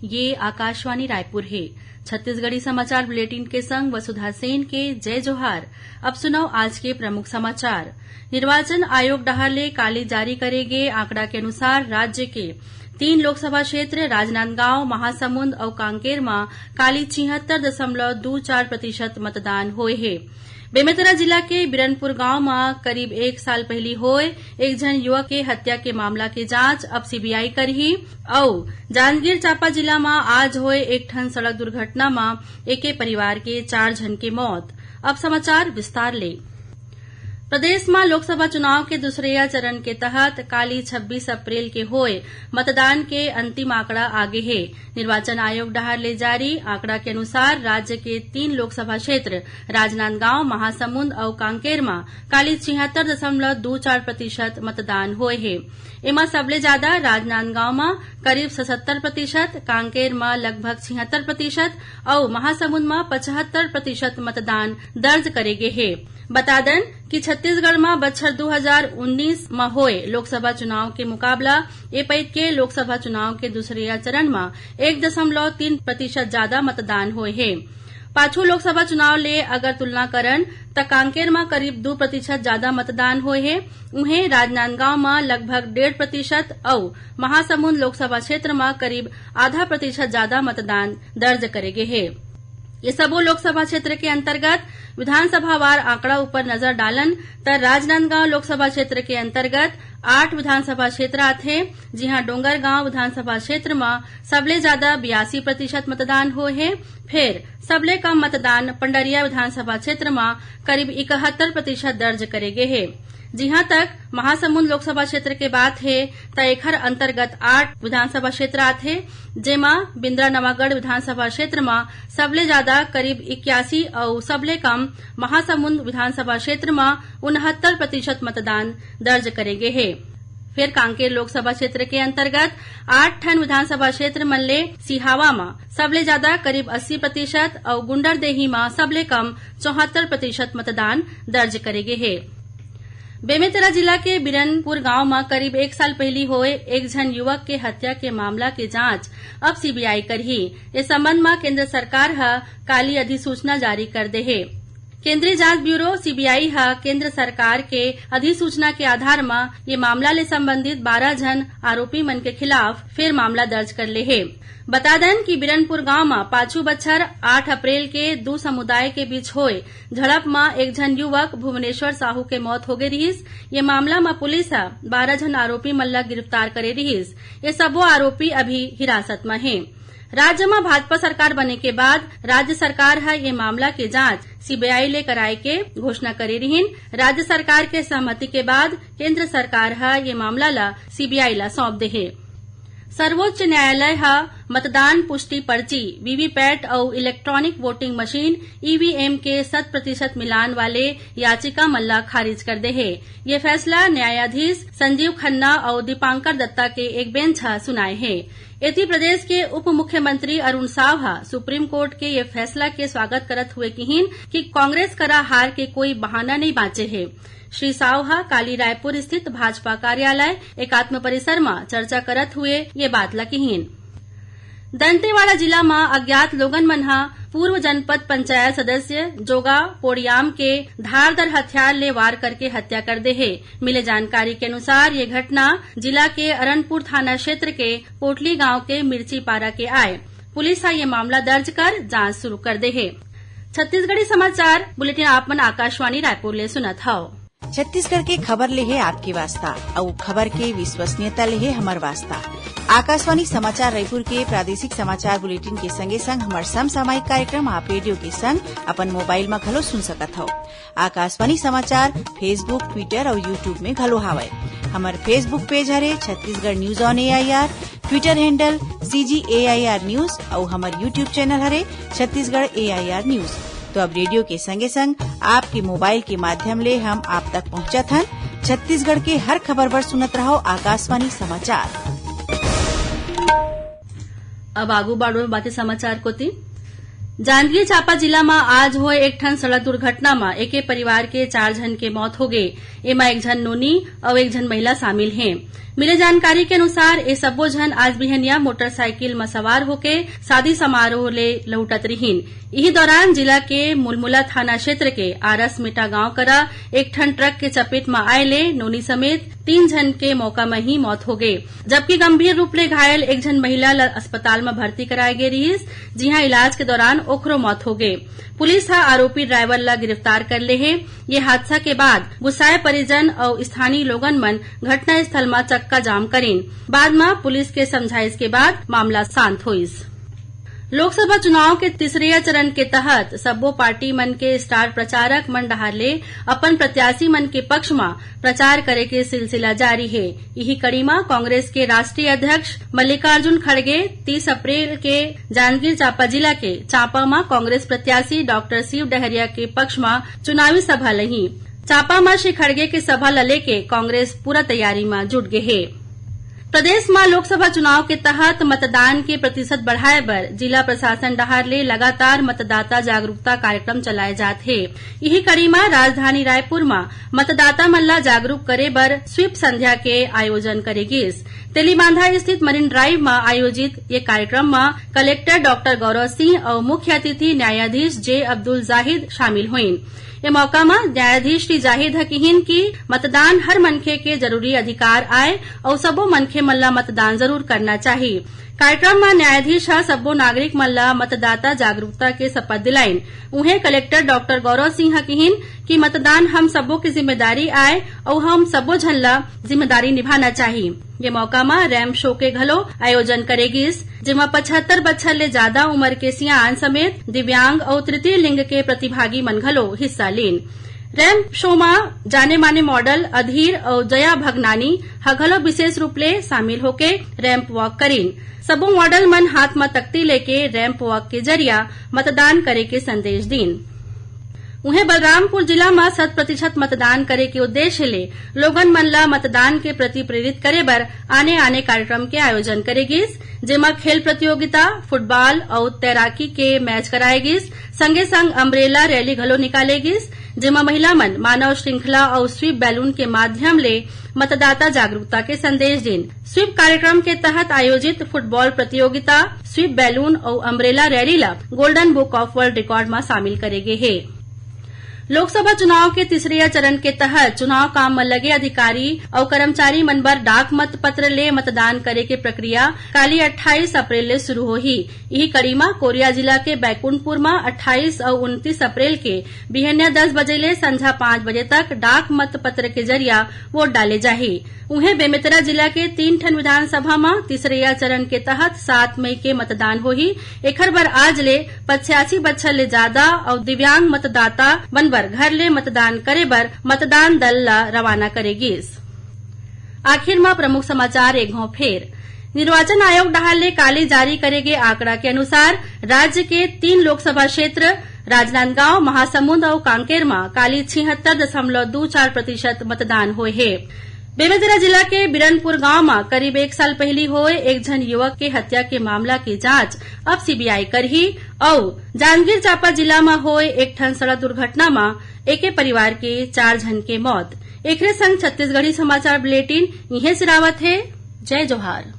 ये आकाशवाणी रायपुर है। छत्तीसगढ़ी समाचार बुलेटिन के संग वसुधा सेन के जय जोहार। अब सुनो आज के प्रमुख समाचार। निर्वाचन आयोग डहर ले काली जारी करे गे आंकड़ा के अनुसार राज्य के 3 लोकसभा क्षेत्र राजनांदगांव, महासमुंद और कांकेर में काली 76.24% मतदान होए है। बेमेतरा जिला के बिरनपुर गांव में करीब 1 साल पहली होए एक जन युवक के हत्या के मामला के जांच अब सीबीआई करही और जांजगीर चांपा जिला में आज होए एक ठन सड़क दुर्घटना में एके परिवार के 4 जन के मौत। अब समाचार विस्तार ले। प्रदेश में लोकसभा चुनाव के दूसरे चरण के तहत काली 26 अप्रैल के होए मतदान के अंतिम आंकड़ा आगे है। निर्वाचन आयोग डहर ले जारी आंकड़ा के अनुसार राज्य के 3 लोकसभा क्षेत्र राजनांदगांव, महासमुंद और कांकेर में काली 76.24% मतदान होए है। एमा सबले ज्यादा राजनांदगांव में करीब 77%, कांकेर में लगभग 76% और महासमुंद में 75% मतदान दर्ज करे गे है। बता दें कि छत्तीसगढ़ में बछर 2019 में होए लोकसभा चुनाव के मुकाबला ए पैद के लोकसभा चुनाव के दूसरे चरण में 1.3% ज्यादा मतदान होए है। पाछू लोकसभा चुनाव ले अगर तुलना करन त कांकेर में करीब 2% ज्यादा मतदान होए है। उन्हें राजनांदगांव में लगभग 1.5% और महासमुंद लोकसभा क्षेत्र में करीब ½ ज्यादा मतदान दर्ज करे गे है। ये सबो लोकसभा क्षेत्र के अंतर्गत विधानसभावार आंकड़ा ऊपर नजर डालन त राजनांदगांव लोकसभा क्षेत्र के अंतर्गत 8 विधानसभा क्षेत्र आथे, जिहां डोंगरगांव विधानसभा क्षेत्र में सबले ज्यादा 82% मतदान हुए है। फिर सबले कम मतदान पंडरिया विधानसभा क्षेत्र में करीब 71% दर्ज करे गे है। जिहां तक महासमुंद लोकसभा क्षेत्र के बात है त एखर अंतर्गत 8 विधानसभा क्षेत्र आथे, जेमा बिंद्रा नवागढ़ विधानसभा क्षेत्र में सबले ज्यादा करीब 81 और सबले कम महासमुंद विधानसभा क्षेत्र में 69% मतदान दर्ज करेगे है। फिर कांकेर लोकसभा क्षेत्र के अंतर्गत 8 ठन विधानसभा क्षेत्र मन ले सिहावा में सबले ज्यादा करीब 80% और गुंडरदेही में सबले कम 74% मतदान दर्ज करेगे है। बेमेतरा जिला के बिरनपुर गांव में करीब 1 साल पहली होए एक जन युवक के हत्या के मामला के जांच अब सीबीआई करही। इस संबंध में केंद्र सरकार काली अधिसूचना जारी कर दे है। केंद्रीय जांच ब्यूरो सीबीआई केंद्र सरकार के अधिसूचना के आधार में ये मामला ले संबंधित 12 जन आरोपी मन के खिलाफ फिर मामला दर्ज कर ले है। बता दें कि बिरनपुर गांव में पाछू बछर 8 अप्रैल के 2 समुदाय के बीच होए झड़प में एक जन युवक भुवनेश्वर साहू के मौत हो गई रहीस। ये मामला में पुलिस 12 जन आरोपी मन ला गिरफ्तार करे रहीस। ये सबो आरोपी अभी हिरासत में हैं। राज्य में भाजपा सरकार बने के बाद राज्य सरकार ये मामला के जांच सीबीआई ले कराए के घोषणा करे रहीन। राज्य सरकार के सहमति के बाद केंद्र सरकार ये मामला ला सीबीआई ला सौंप दे है। सर्वोच्च न्यायालय मतदान पुष्टि पर्ची, वीवीपैट और इलेक्ट्रॉनिक वोटिंग मशीन ईवीएम के 100% मिलान वाले याचिका मल्ला खारिज कर दे है। ये फैसला न्यायाधीश संजीव खन्ना और दीपांकर दत्ता के एक बेंच सुनाए है। एथी प्रदेश के उप मुख्यमंत्री अरुण साव सुप्रीम कोर्ट के ये फैसला के स्वागत करत हुए कहिन कि कांग्रेस करा हार के कोई बहाना नहीं बांचे है। श्री साव काली रायपुर स्थित भाजपा कार्यालय एकात्म परिसर में चर्चा करत हुए ये बात ला कहिन। दंतेवाड़ा जिला में अज्ञात लोगन मन पूर्व जनपद पंचायत सदस्य जोगा पोड़ियाम के धारदार हथियार ले वार करके हत्या कर दे है। मिले जानकारी के अनुसार ये घटना जिला के अरनपुर थाना क्षेत्र के पोटली गांव के मिर्ची पारा के आए। पुलिस ये मामला दर्ज कर जांच शुरू कर दे है। छत्तीसगढ़ी समाचार बुलेटिन आप मन आकाशवाणी रायपुर ले सुनत हव। छत्तीसगढ़ के खबर ले है आपके वास्ता और खबर के विश्वसनीयता ले है हमार वास्ता। आकाशवाणी समाचार रायपुर के प्रादेशिक समाचार बुलेटिन के संगे संग हमार समसामयिक कार्यक्रम आप रेडियो के संग अपन मोबाइल में घलो सुन सकत हो। आकाशवाणी समाचार फेसबुक, ट्विटर और यूट्यूब में घलो हावय। हमार फेसबुक पेज हरे Chhattisgarh news on AIR, Twitter handle CGAIR news और हमार यूट्यूब चैनल हरे छत्तीसगढ़ AIR न्यूज। तो अब रेडियो के संगे संग आपके मोबाइल के माध्यम ले हम आप तक पहुंचत हन। छत्तीसगढ़ के हर खबर पर सुनत रहो आकाशवाणी समाचार। अब आगू बाड़ो में बातें समाचार कोती। जांजगीर चांपा जिला में आज हुए एक ठन सड़क दुर्घटना में एके परिवार के 4 जन के मौत हो गए। एमा एक जन नोनी और एक जन महिला शामिल हैं। मिले जानकारी के अनुसार ये सबो जन आज बिहनिया मोटरसाइकिल में सवार होके शादी समारोह ले लौटत रहीन। यही दौरान जिला के मुलमुला थाना क्षेत्र के आरस मेटा गांव करा एक ठन ट्रक के चपेट में आए ले नोनी समेत 3 जन के मौका में ही मौत हो गई, जबकि गंभीर रूप ले घायल एक जन महिला अस्पताल में भर्ती कराई गई रही, जिहां इलाज के दौरान ओखरो मौत हो गई। पुलिस हा आरोपी ड्राइवर ला गिरफ्तार कर ले है। ये हादसा के बाद गुस्साए परिजन और स्थानीय लोगन मन घटना स्थल में चक्का जाम करीन। बाद में पुलिस के समझाइश के बाद मामला शांत हुईस। लोकसभा चुनाव के तीसरे चरण के तहत सब्बो पार्टी मन के स्टार प्रचारक मन डहार ले अपन प्रत्याशी मन के पक्ष में प्रचार करे के सिलसिला जारी है। यही कड़ी में कांग्रेस के राष्ट्रीय अध्यक्ष मल्लिकार्जुन खड़गे 30 अप्रैल के जांजगीर चांपा जिला के चांपा में कांग्रेस प्रत्याशी डॉक्टर शिव डहरिया के पक्ष में चुनावी सभा लही। चांपा में श्री खड़गे के सभा ल लेके कांग्रेस पूरा तैयारी में जुट गए है। प्रदेश में लोकसभा चुनाव के तहत मतदान के प्रतिशत बढ़ाए बर जिला प्रशासन डहार ले लगातार मतदाता जागरूकता कार्यक्रम चलाए जात है। यही कड़ी में राजधानी रायपुर में मतदाता मन ला जागरूक करे बर स्वीप संध्या के आयोजन करेगिस। तेलीबांधा स्थित मरीन ड्राइव में आयोजित ये कार्यक्रम में कलेक्टर डॉक्टर गौरव सिंह और मुख्य अतिथि न्यायाधीश जे अब्दुल जाहिद शामिल हुईन। ये मौका में न्यायाधीश श्री जाहिद हकीहिन की मतदान हर मनखे के जरूरी अधिकार आए और सबो मनखे मन ला मतदान जरूर करना चाहिए। कार्यक्रम में न्यायाधीश सब्बो नागरिक मन ला मतदाता जागरूकता के शपथ दिलाइन। उन्हें कलेक्टर डॉक्टर गौरव सिंह कहिन कि मतदान हम सबो की जिम्मेदारी आए और हम सबो झन ला जिम्मेदारी निभाना चाहिए। ये मौका में रैम्प शो के घलो आयोजन करेगिस, जिमा 75 बछर ले ज्यादा उम्र के सियान समेत दिव्यांग और तृतीय लिंग के प्रतिभागी मन घलो हिस्सा लेन। रैम्प शो में जाने माने मॉडल अधीर और जया भगनानी घलो विशेष रूप ले शामिल होके रैम्प वॉक करीन। सबो मॉडल मन हाथ में तख्ती लेके रैम्प वॉक के जरिया मतदान करे के संदेश दीन। उन्हें बलरामपुर जिला में 100% मतदान करे के उद्देश्य ले लोगन मन ला मतदान के प्रति प्रेरित करे बर आने कार्यक्रम के आयोजन करेगिस, जेमा खेल प्रतियोगिता, फुटबॉल और तैराकी के मैच कराएगिस। संगे संग अम्ब्रेला रैली घलो निकालेगिस, जेमा महिला मन मानव श्रृंखला और स्वीप बैलून के माध्यम ले मतदाता जागरूकता के संदेश दिन। स्वीप कार्यक्रम के तहत आयोजित फुटबॉल प्रतियोगिता, स्वीप बैलून और अम्ब्रेला रैली ला golden book of world record में शामिल करेगे है। लोकसभा चुनाव के तीसरे चरण के तहत चुनाव काम में लगे अधिकारी और कर्मचारी मन बर डाक मत पत्र ले मतदान करे के प्रक्रिया काली 28 अप्रैल ले शुरू होही। यही कड़ी में कोरिया जिला के बैकुंठपुर में 28 और 29 अप्रैल के बिहनिया 10 बजे ले संझा 5 बजे तक डाक मत पत्र के जरिया वोट डाले जाही। उन्हें बेमेतरा जिला के 3 ठन विधानसभा में तीसरे चरण के तहत 7 मई के मतदान होही। एखर बर आज ले 85 बछर ले ज्यादा और दिव्यांग मतदाता मन घर ले मतदान करे बर मतदान दल ला रवाना करेगिस। आखिर में प्रमुख समाचार एक घाव फेर। निर्वाचन आयोग डहार ले काले जारी करेगे आंकड़ा के अनुसार राज्य के 3 लोकसभा क्षेत्र राजनांदगांव, महासमुंद और कांकेर में काली 76.24% मतदान हुए है। बेमेतरा जिला के बिरनपुर गांव में करीब 1 साल पहली हुए एक जन युवक के हत्या के मामला की जांच अब सीबीआई करही और जांजगीर चांपा जिला में हुए एक ठन सड़क दुर्घटना में एके परिवार के 4 जन के मौत। एकरे संग छत्तीसगढ़ी समाचार बुलेटिन इहे सिरावत है। जय जोहार।